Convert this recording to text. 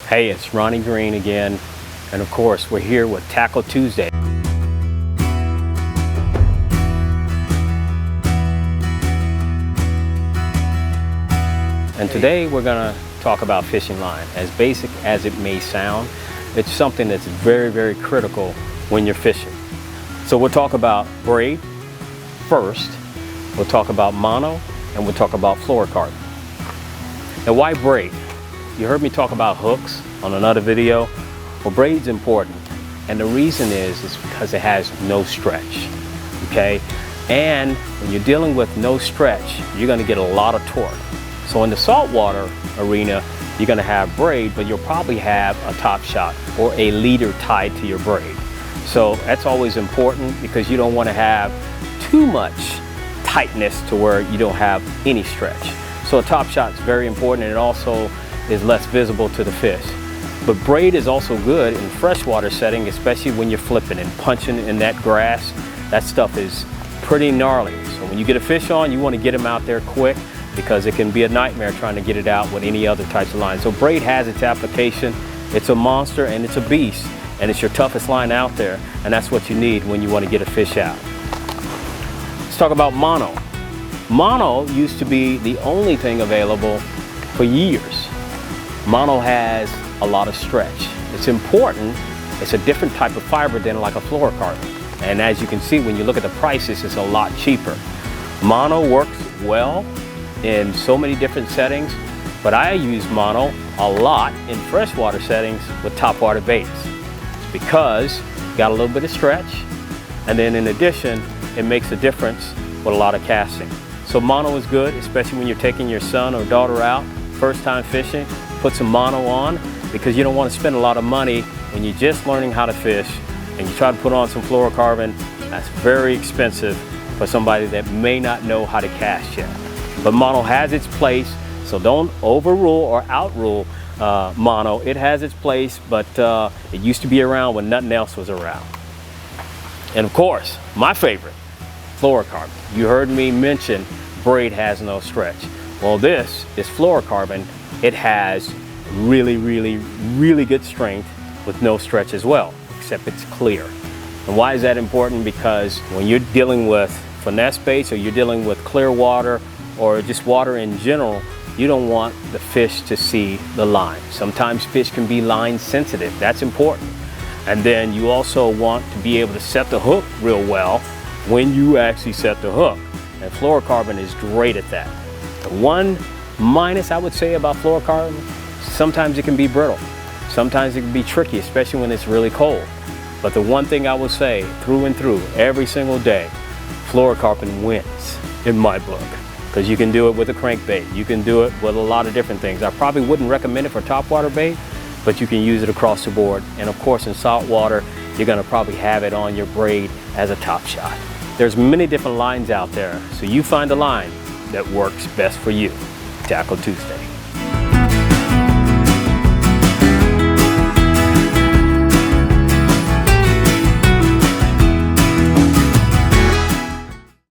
Hey, it's Ronnie Green again, and of course we're here with Tackle Tuesday. And today we're going to talk about fishing line. As basic as it may sound, it's something that's very, very critical when you're fishing. So we'll talk about braid first, we'll talk about mono, and we'll talk about fluorocarbon. Now, why braid? You heard me talk about hooks on another video. Well, braid's important, and the reason is because it has no stretch, okay? And when you're dealing with no stretch, you're gonna get a lot of torque. So in the saltwater arena, you're gonna have braid, but you'll probably have a top shot or a leader tied to your braid. So that's always important because you don't wanna have too much tightness to where you don't have any stretch. So a top shot is very important, and it also is less visible to the fish. But braid is also good in freshwater setting, especially when you're flipping and punching in that grass. That stuff is pretty gnarly. So when you get a fish on, you want to get them out there quick because it can be a nightmare trying to get it out with any other types of line. So braid has its application. It's a monster and it's a beast, and it's your toughest line out there, and that's what you need when you want to get a fish out. Let's talk about mono. Mono used to be the only thing available for years. Mono has a lot of stretch. It's important. It's a different type of fiber than like a fluorocarbon. And as you can see, when you look at the prices, it's a lot cheaper. Mono works well in so many different settings, but I use mono a lot in freshwater settings with topwater baits. It's because you got a little bit of stretch, and then in addition, it makes a difference with a lot of casting. So mono is good, especially when you're taking your son or daughter out, first time fishing. Put some mono on because you don't want to spend a lot of money when you're just learning how to fish and you try to put on some fluorocarbon. That's very expensive for somebody that may not know how to cast yet. But mono has its place, so don't overrule or outrule mono. It has its place, but it used to be around when nothing else was around. And of course, my favorite, fluorocarbon. You heard me mention braid has no stretch. Well, this is fluorocarbon. It has really, really, really good strength with no stretch as well, except it's clear. And why is that important? Because when you're dealing with finesse baits, or you're dealing with clear water, or just water in general, you don't want the fish to see the line. Sometimes fish can be line sensitive. That's important. And then you also want to be able to set the hook real well when you actually set the hook. And fluorocarbon is great at that. The one minus I would say about fluorocarbon, sometimes it can be brittle. Sometimes it can be tricky, especially when it's really cold. But the one thing I will say through and through, every single day, fluorocarbon wins in my book. Because you can do it with a crankbait. You can do it with a lot of different things. I probably wouldn't recommend it for topwater bait, but you can use it across the board. And of course in saltwater, you're gonna probably have it on your braid as a top shot. There's many different lines out there, so you find a line that works best for you. Tackle Tuesday.